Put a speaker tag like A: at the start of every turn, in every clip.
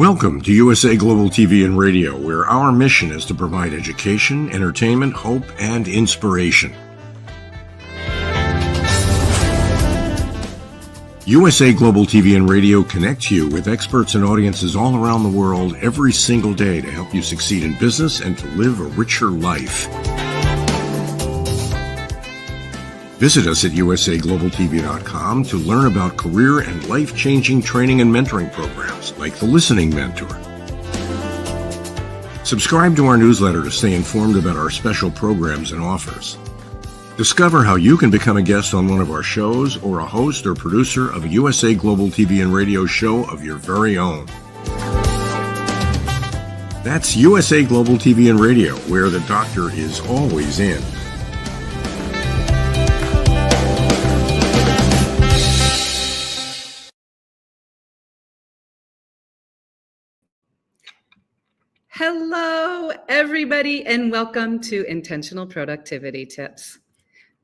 A: Welcome to USA Global TV and Radio, where our mission is to provide education, entertainment, hope, and inspiration. USA Global TV and Radio connects you with experts and audiences all around the world every single day to help you succeed in business and to live a richer life. Visit us at usaglobaltv.com to learn about career and life-changing training and mentoring programs like the Listening Mentor. Subscribe to our newsletter to stay informed about our special programs and offers. Discover how you can become a guest on one of our shows or a host or producer of a USA Global TV and Radio show of your very own. That's USA Global TV and Radio, where the doctor is always in.
B: Hello, everybody, and welcome to Intentional Productivity Tips.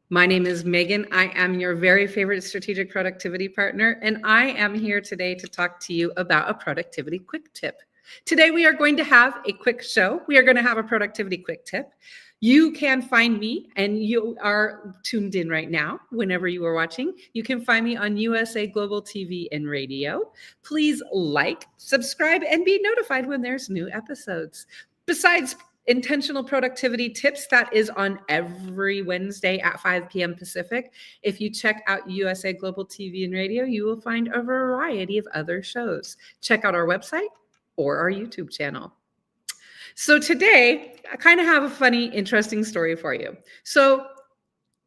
B: My name is Megan. I am your very favorite strategic productivity partner, and I am here today to talk to you about a productivity quick tip. Today, we are going to have a quick show. We are going to have a productivity quick tip. You can find me, and you are tuned in right now whenever you are watching. You can find me on USA Global TV and Radio. Please like, subscribe, and be notified when there's new episodes. Besides Intentional Productivity Tips, that is on every Wednesday at 5 p.m. Pacific. If you check out USA Global TV and Radio, you will find a variety of other shows. Check out our website or our YouTube channel. So today, I kind of have a funny, interesting story for you. So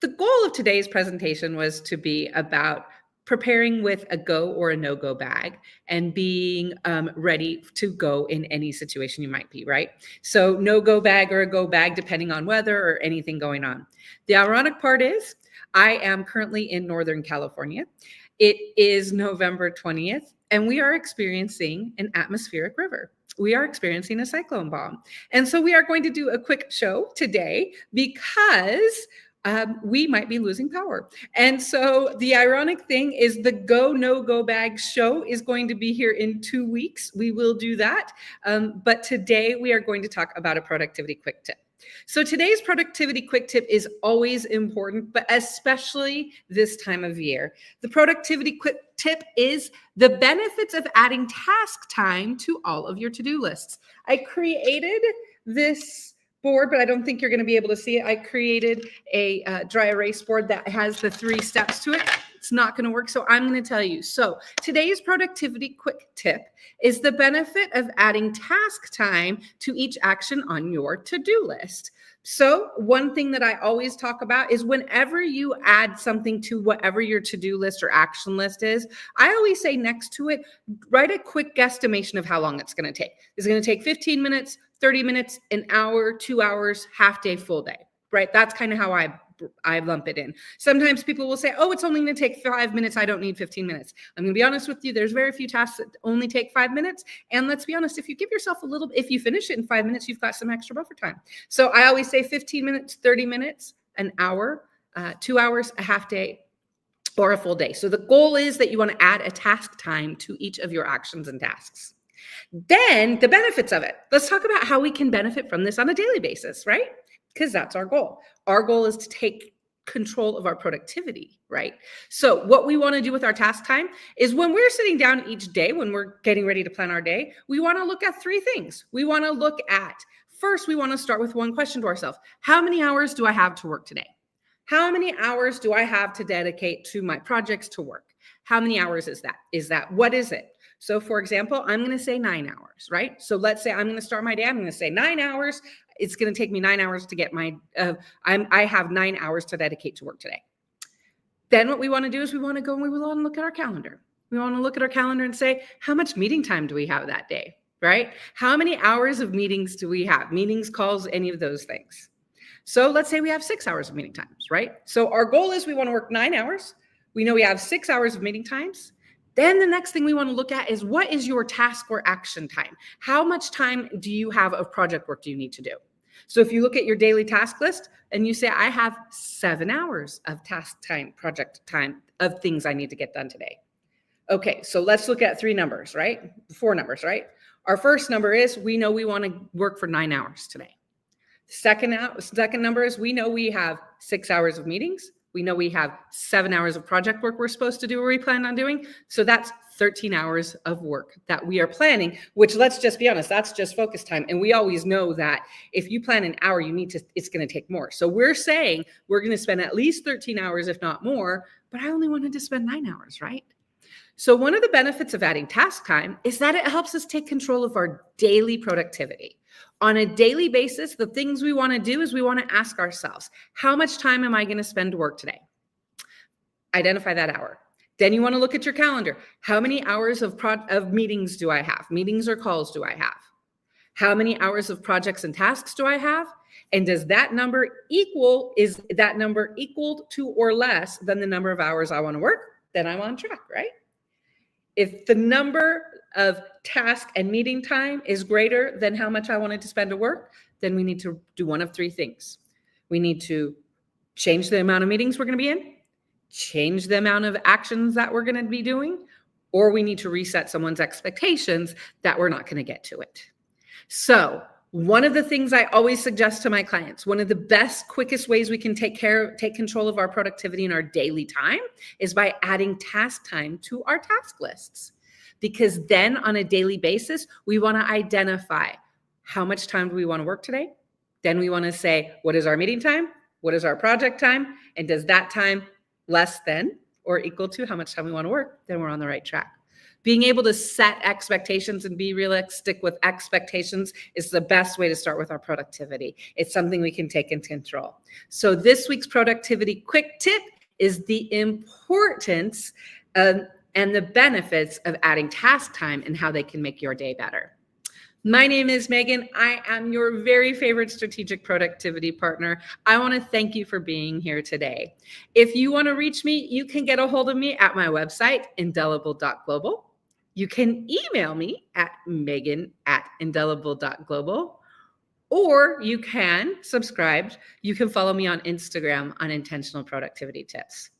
B: the goal of today's presentation was to be about preparing with a go or a no-go bag and being ready to go in any situation you might be, right? So no-go bag or a go bag, depending on weather or anything going on. The ironic part is I am currently in Northern California. It is November 20th, and we are experiencing an atmospheric river. We are experiencing a cyclone bomb. And so we are going to do a quick show today because we might be losing power. And so the ironic thing is the go, no go bag show is going to be here in 2 weeks. We will do that. But today we are going to talk about a productivity quick tip. So today's productivity quick tip is always important, but especially this time of year. The productivity quick tip is the benefits of adding task time to all of your to-do lists. I created this board, but I don't think you're going to be able to see it. I created a dry erase board that has the 3 steps to it. It's not going to work, so I'm going to tell you. So today's productivity quick tip is the benefit of adding task time to each action on your to-do list. So one thing that I always talk about is whenever you add something to whatever your to-do list or action list is, I always say next to it, write a quick guesstimation of how long it's going to take. Is it going to take 15 minutes, 30 minutes, an hour, 2 hours, half day, full day, right? That's kind of how I lump it in. Sometimes people will say, oh, it's only going to take 5 minutes. I don't need 15 minutes. I'm going to be honest with you. There's very few tasks that only take 5 minutes. And let's be honest, if you give yourself if you finish it in 5 minutes, you've got some extra buffer time. So I always say 15 minutes, 30 minutes, an hour, 2 hours, a half day, or a full day. So the goal is that you want to add a task time to each of your actions and tasks. Then the benefits of it. Let's talk about how we can benefit from this on a daily basis, right? Because that's our goal. Our goal is to take control of our productivity, right? So what we want to do with our task time is when we're sitting down each day, when we're getting ready to plan our day, we want to look at 3 things. We want to look at, first, we want to start with one question to ourselves. How many hours do I have to work today? How many hours do I have to dedicate to my projects to work? How many hours is that? What is it? So for example, I'm going to say 9 hours, right? So let's say I'm going to start my day. I'm going to say 9 hours. It's going to take me 9 hours to get I have 9 hours to dedicate to work today. Then what we want to do is we want to go and we want to look at our calendar. We want to look at our calendar and say, how much meeting time do we have that day, right? How many hours of meetings do we have? Meetings, calls, any of those things. So let's say we have 6 hours of meeting times, right? So our goal is we want to work 9 hours. We know we have 6 hours of meeting times. Then the next thing we want to look at is what is your task or action time? How much time do you have of project work do you need to do? So if you look at your daily task list and you say, I have 7 hours of task time, project time of things I need to get done today. Okay, so let's look at 3 numbers, right? 4 numbers, right? Our first number is we know we want to work for 9 hours today. Second number is we know we have 6 hours of meetings. We know we have 7 hours of project work we're supposed to do or we plan on doing. So that's 13 hours of work that we are planning, which, let's just be honest, that's just focus time. And we always know that if you plan an hour, it's going to take more. So we're saying we're going to spend at least 13 hours, if not more, but I only wanted to spend 9 hours, right? So one of the benefits of adding task time is that it helps us take control of our daily productivity. On a daily basis, the things we want to do is we want to ask ourselves, how much time am I going to spend to work today? Identify that hour. Then you want to look at your calendar. How many hours of meetings do I have? Meetings or calls do I have? How many hours of projects and tasks do I have? And is that number equal to or less than the number of hours I want to work? Then I'm on track, right? If the number of task and meeting time is greater than how much I wanted to spend to work, then we need to do one of three things. We need to change the amount of meetings we're going to be in, change the amount of actions that we're going to be doing, or we need to reset someone's expectations that we're not going to get to it. So one of the things I always suggest to my clients, one of the best, quickest ways we can take control of our productivity in our daily time is by adding task time to our task lists. Because then on a daily basis, we want to identify how much time do we want to work today? Then we want to say, what is our meeting time? What is our project time? And does that time less than or equal to how much time we want to work? Then we're on the right track. Being able to set expectations and be realistic with expectations is the best way to start with our productivity. It's something we can take in control. So this week's productivity quick tip is the importance and the benefits of adding task time and how they can make your day better. My name is Megan. I am your very favorite strategic productivity partner. I want to thank you for being here today. If you want to reach me, you can get a hold of me at my website, indelible.global. You can email me at megan@indelible.global, or you can subscribe. You can follow me on Instagram on Intentional Productivity Tips.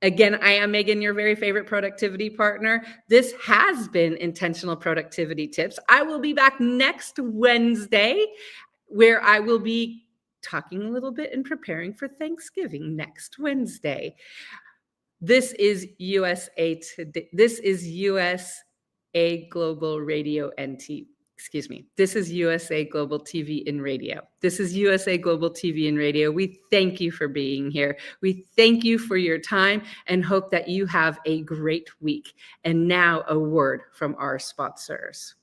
B: Again, I am Megan, your very favorite productivity partner. This has been Intentional Productivity Tips. I will be back next Wednesday, where I will be talking a little bit and preparing for Thanksgiving next Wednesday. This is USA Today. This is USA Global Radio and TV. Excuse me. This is USA Global TV and Radio. This is USA Global TV and Radio. We thank you for being here. We thank you for your time and hope that you have a great week. And now a word from our sponsors.